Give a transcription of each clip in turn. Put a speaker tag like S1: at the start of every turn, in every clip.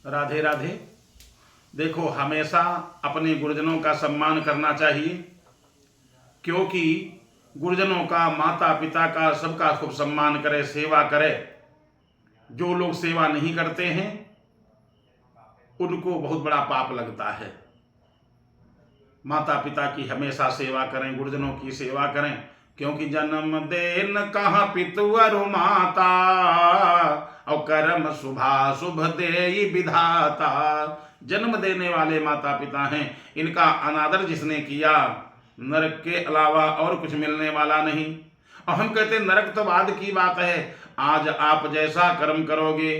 S1: राधे राधे। देखो, हमेशा अपने गुरुजनों का सम्मान करना चाहिए, क्योंकि गुरुजनों का, माता पिता का, सबका खूब सम्मान करे, सेवा करे। जो लोग सेवा नहीं करते हैं उनको बहुत बड़ा पाप लगता है। माता पिता की हमेशा सेवा करें, गुरुजनों की सेवा करें, क्योंकि जन्म देन कहाँ पितुअर माता, और कर्म शुभा शुभ देई विधाता। जन्म देने वाले माता पिता हैं, इनका अनादर जिसने किया, नरक के अलावा और कुछ मिलने वाला नहीं। और हम कहते नरक तो बाद की बात है, आज आप जैसा कर्म करोगे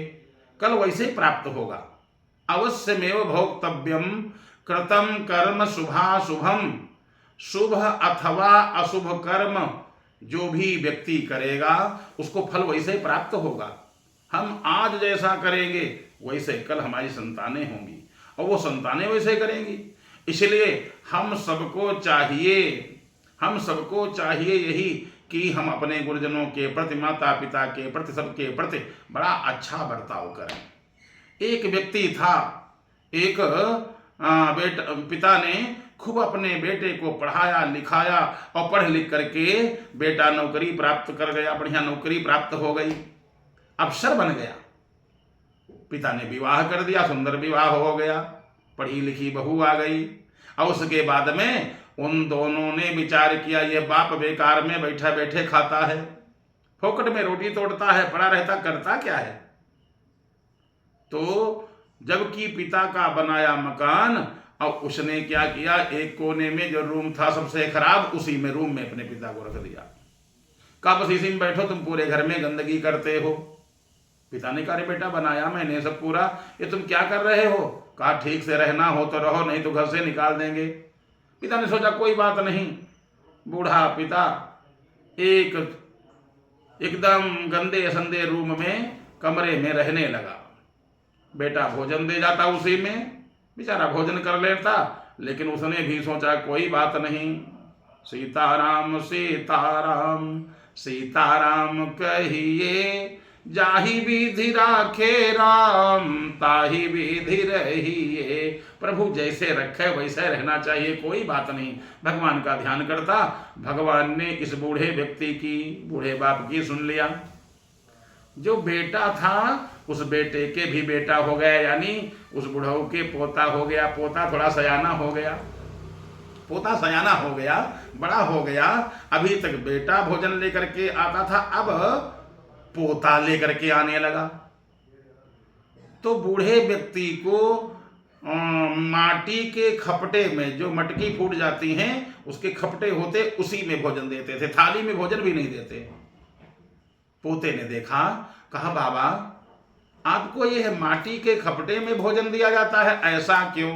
S1: कल वैसे ही प्राप्त होगा। अवश्यमेव भोक्तव्यम कृतम कर्म शुभाशुभम। शुभ अथवा अशुभ कर्म जो भी व्यक्ति करेगा उसको फल वैसे ही प्राप्त होगा। हम आज जैसा करेंगे वैसे कल हमारी संतानें होंगी और वो संतानें वैसे करेंगी। इसलिए हम सबको चाहिए यही कि हम अपने गुरुजनों के प्रति, माता पिता के प्रति, सबके प्रति बड़ा अच्छा बर्ताव करें। एक व्यक्ति था, एक पिता ने खूब अपने बेटे को पढ़ाया लिखाया और पढ़ लिख करके बेटा नौकरी प्राप्त कर गया, बढ़िया नौकरी प्राप्त हो गई, अफसर बन गया। पिता ने विवाह कर दिया, सुंदर विवाह हो गया, पढ़ी लिखी बहू आ गई। और उसके बाद में उन दोनों ने विचार किया, ये बाप बेकार में बैठा बैठे खाता है, फोकट में रोटी तोड़ता है, पड़ा रहता, करता क्या है। तो जबकि पिता का बनाया मकान, और उसने क्या किया, एक कोने में जो रूम था सबसे खराब, उसी में रूम में अपने पिता को रख दिया। कहा बस इसी में बैठो, तुम पूरे घर में गंदगी करते हो। पिता ने कहा अरे बेटा बनाया मैंने सब पूरा, ये तुम क्या कर रहे हो। कहा ठीक से रहना हो तो रहो, नहीं तो घर से निकाल देंगे। पिता ने सोचा कोई बात नहीं। बूढ़ा पिता एकदम गंदे संदे रूम में, कमरे में रहने लगा। बेटा भोजन दे जाता उसी में, बेचारा भोजन कर लेता, लेकिन उसने भी सोचा कोई बात नहीं, सीताराम सीताराम सीताराम कहिए, जाहि विधि राखे राम, ताहि विधि रहिए। प्रभु जैसे रखे वैसे रहना चाहिए, कोई बात नहीं। भगवान का ध्यान करता। भगवान ने इस बूढ़े व्यक्ति की, बूढ़े बाप की सुन लिया। जो बेटा था उस बेटे के भी बेटा हो गया, यानी उस बुढ़ऊ के पोता हो गया। पोता थोड़ा सयाना हो गया, पोता सयाना हो गया, बड़ा हो गया। अभी तक बेटा भोजन लेकर के आता था, अब पोता लेकर के आने लगा। तो बूढ़े व्यक्ति को माटी के खपटे में, जो मटकी फूट जाती हैं उसके खपटे होते, उसी में भोजन देते थे, थाली में भोजन भी नहीं देते। पोते ने देखा, कहा बाबा आपको यह माटी के खपटे में भोजन दिया जाता है, ऐसा क्यों।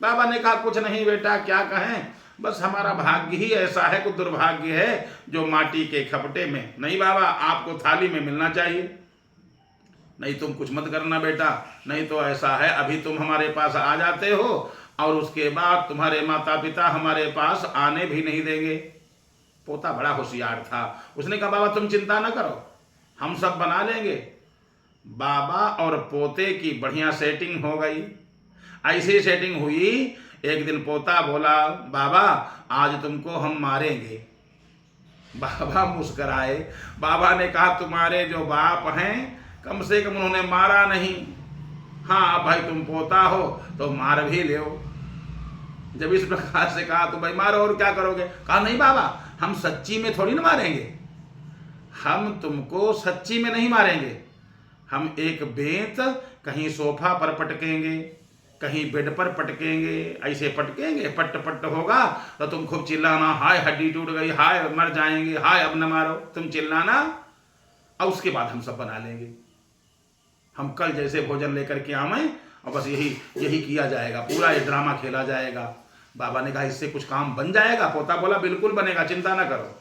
S1: बाबा ने कहा कुछ नहीं बेटा, क्या कहें, बस हमारा भाग्य ही ऐसा है, कुछ दुर्भाग्य है जो माटी के खपटे में। नहीं बाबा, आपको थाली में मिलना चाहिए। नहीं तुम कुछ मत करना बेटा, नहीं तो ऐसा है अभी तुम हमारे पास आ जाते हो और उसके बाद तुम्हारे माता पिता हमारे पास आने भी नहीं देंगे। पोता बड़ा होशियार था, उसने कहा बाबा तुम चिंता ना करो, हम सब बना लेंगे। बाबा और पोते की बढ़िया सेटिंग हो गई। ऐसी सेटिंग हुई, एक दिन पोता बोला बाबा आज तुमको हम मारेंगे। बाबा मुस्कराए। बाबा ने कहा तुम्हारे जो बाप हैं कम से कम उन्होंने मारा नहीं, हाँ भाई तुम पोता हो तो मार भी ले। जब इस प्रकार से कहा तो भाई मारो, और क्या करोगे। कहा नहीं बाबा, हम सच्ची में थोड़ी ना मारेंगे, हम तुमको सच्ची में नहीं मारेंगे, हम एक बेंत कहीं सोफा पर पटकेंगे, कहीं बेड पर पटकेंगे, ऐसे पटकेंगे, पट पट होगा तो तुम खूब चिल्लाना, हाय हड्डी टूट गई, हाय मर जाएंगे, हाय अब न मारो, तुम चिल्लाना, और उसके बाद हम सब बना लेंगे। हम कल जैसे भोजन लेकर के आवे और बस यही किया जाएगा, पूरा ये ड्रामा खेला जाएगा। बाबा ने कहा इससे कुछ काम बन जाएगा। पोता बोला बिल्कुल बनेगा, चिंता ना करो।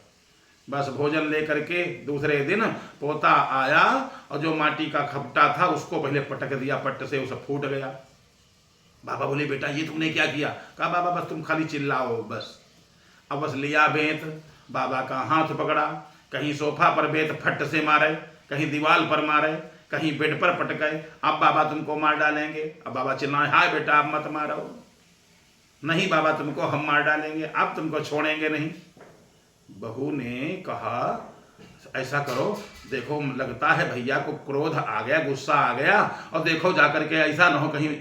S1: बस भोजन लेकर के दूसरे दिन पोता आया और जो माटी का खपटा था उसको पहले पटक दिया, पट्ट से उसे फूट गया। बाबा बोले बेटा ये तुमने क्या किया। कहा बाबा बस तुम खाली चिल्लाओ बस। अब बस लिया बेंत, बाबा का हाथ पकड़ा, कहीं सोफा पर बेंत फट से मारे, कहीं दीवार पर मारे, कहीं बेड पर पट गए, अब बाबा तुमको मार डालेंगे। अब बाबा चिल्लाए, हाय बेटा आप मत मारो, नहीं बाबा तुमको हम मार डालेंगे, अब तुमको छोड़ेंगे नहीं। बहू ने कहा ऐसा करो, देखो लगता है भैया को क्रोध आ गया, गुस्सा आ गया, और देखो जाकर के ऐसा ना हो कहीं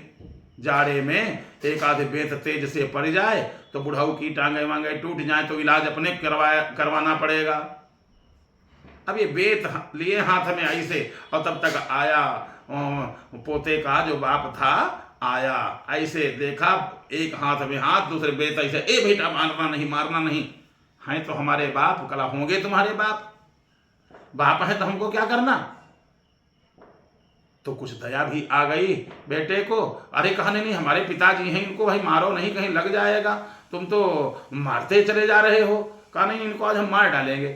S1: जाड़े में एक आधे बेत तेज से पड़ जाए तो बुढ़ाऊ की टांगे वांगे टूट जाए तो इलाज अपने करवाना पड़ेगा। अब ये बेत लिए हाथ में ऐसे, और तब तक आया पोते का जो बाप था, आया ऐसे देखा, एक हाथ में हाथ दूसरे बेत ऐसे, ए बेटा मारना नहीं मारना नहीं, हैं तो हमारे बाप, कला होंगे तुम्हारे बाप, बाप है तो हमको क्या करना। तो कुछ दया भी आ गई बेटे को, अरे कहा नहीं हमारे पिताजी हैं, इनको भाई मारो नहीं कहीं लग जाएगा, तुम तो मारते चले जा रहे हो। कहा नहीं इनको आज हम मार डालेंगे।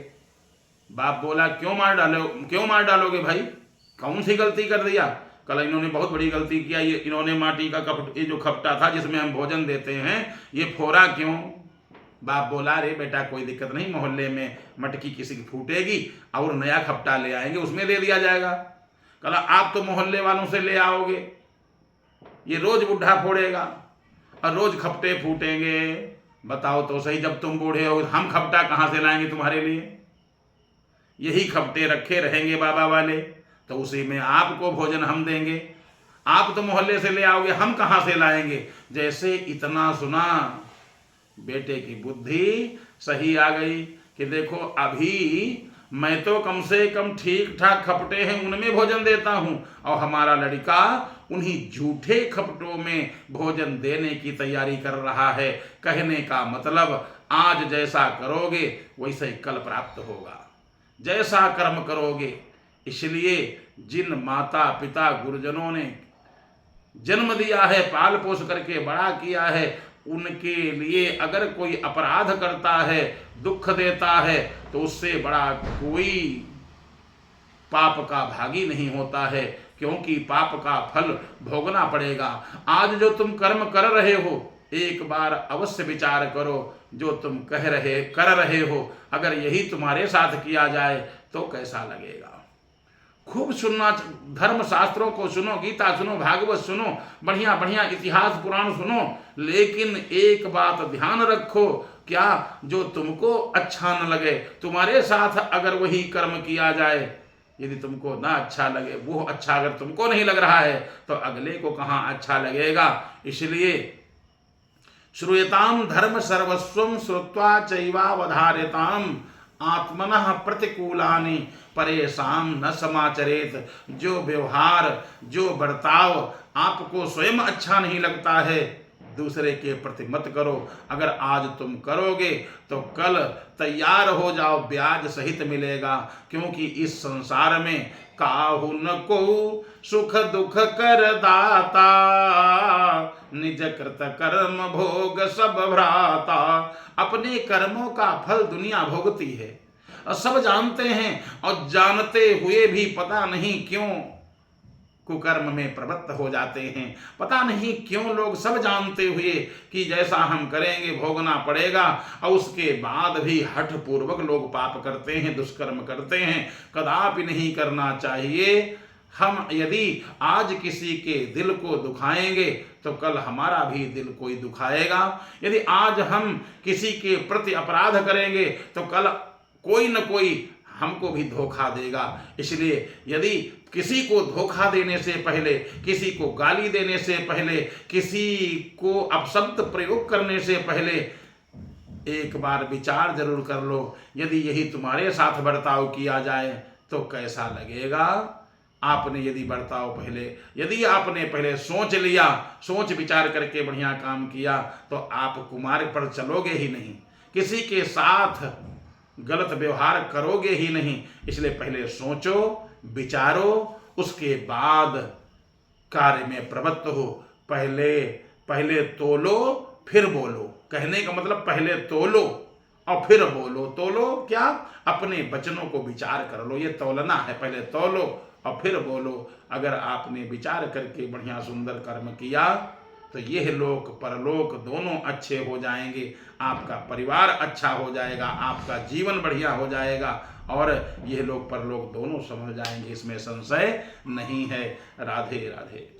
S1: बाप बोला क्यों मार डालोगे भाई, कौन सी गलती कर दिया। कल इन्होंने बहुत बड़ी गलती किया, ये इन्होंने माटी का ये जो खपटा था जिसमें हम भोजन देते हैं ये फोड़ा क्यों। बाप बोला अरे बेटा कोई दिक्कत नहीं, मोहल्ले में मटकी किसी की फूटेगी और नया खपटा ले आएंगे उसमें दे दिया जाएगा। कहा आप तो मोहल्ले वालों से ले आओगे, ये रोज बुढ़ा फोड़ेगा और रोज खपटे फूटेंगे, बताओ तो सही, जब तुम बूढ़े हो हम खपटा कहाँ से लाएंगे तुम्हारे लिए, यही खपटे रखे रहेंगे बाबा वाले, तो उसी में आपको भोजन हम देंगे, आप तो मोहल्ले से ले आओगे हम कहाँ से लाएंगे। जैसे इतना सुना बेटे की बुद्धि सही आ गई कि देखो अभी मैं तो कम से कम ठीक ठाक खपटे हैं उनमें भोजन देता हूं, और हमारा लड़का उन्हीं झूठे खपटों में भोजन देने की तैयारी कर रहा है। कहने का मतलब आज जैसा करोगे वैसे ही कल प्राप्त होगा, जैसा कर्म करोगे। इसलिए जिन माता पिता गुरुजनों ने जन्म दिया है, पाल पोस करके बड़ा किया है, उनके लिए अगर कोई अपराध करता है, दुख देता है, तो उससे बड़ा कोई पाप का भागी नहीं होता है, क्योंकि पाप का फल भोगना पड़ेगा। आज जो तुम कर्म कर रहे हो एक बार अवश्य विचार करो, जो तुम कर रहे हो अगर यही तुम्हारे साथ किया जाए तो कैसा लगेगा। खूब सुनना, धर्म शास्त्रों को सुनो, गीता सुनो, भागवत सुनो, बढ़िया बढ़िया इतिहास पुराण सुनो, लेकिन एक बात ध्यान रखो, क्या जो तुमको अच्छा न लगे, तुम्हारे साथ अगर वही कर्म किया जाए, यदि तुमको ना अच्छा लगे, वो अच्छा अगर तुमको नहीं लग रहा है तो अगले को कहाँ अच्छा लगेगा। इसलिए श्रूयताम धर्म सर्वस्वम श्रुत्वा चैवावधार्यताम आत्मनः प्रतिकूलानि परेशान न समाचरेत। जो व्यवहार, जो बर्ताव आपको स्वयं अच्छा नहीं लगता है, दूसरे के प्रति मत करो। अगर आज तुम करोगे तो कल तैयार हो जाओ, ब्याज सहित मिलेगा, क्योंकि इस संसार में काहू न को सुख दुख कर दाता, निज कृत कर्म भोग सब भ्राता। अपने कर्मों का फल दुनिया भोगती है और सब जानते हैं, और जानते हुए भी पता नहीं क्यों कुकर्म में प्रवृत्त हो जाते हैं। पता नहीं क्यों लोग सब जानते हुए कि जैसा हम करेंगे भोगना पड़ेगा, और उसके बाद भी हठ पूर्वक लोग पाप करते हैं, दुष्कर्म करते हैं। कदापि नहीं करना चाहिए। हम यदि आज किसी के दिल को दुखाएंगे तो कल हमारा भी दिल कोई दुखाएगा। यदि आज हम किसी के प्रति अपराध करेंगे तो कल कोई न कोई हमको भी धोखा देगा। इसलिए यदि किसी को धोखा देने से पहले, किसी को गाली देने से पहले, किसी को अपशब्द प्रयोग करने से पहले एक बार विचार जरूर कर लो। यदि यही तुम्हारे साथ बर्ताव किया जाए तो कैसा लगेगा। आपने यदि यदि आपने पहले सोच लिया, सोच विचार करके बढ़िया काम किया, तो आप कुमार्ग पर चलोगे ही नहीं, किसी के साथ गलत व्यवहार करोगे ही नहीं। इसलिए पहले सोचो, विचारो, उसके बाद कार्य में प्रवृत्त हो। पहले तोलो फिर बोलो। कहने का मतलब पहले तोलो और फिर बोलो। तोलो क्या? अपने वचनों को विचार कर लो, ये तौलना है। पहले तोलो और फिर बोलो। अगर आपने विचार करके बढ़िया सुंदर कर्म किया तो यह लोक परलोक दोनों अच्छे हो जाएंगे, आपका परिवार अच्छा हो जाएगा, आपका जीवन बढ़िया हो जाएगा और ये लोग परलोक दोनों समझ जाएंगे, इसमें संशय नहीं है। राधे राधे।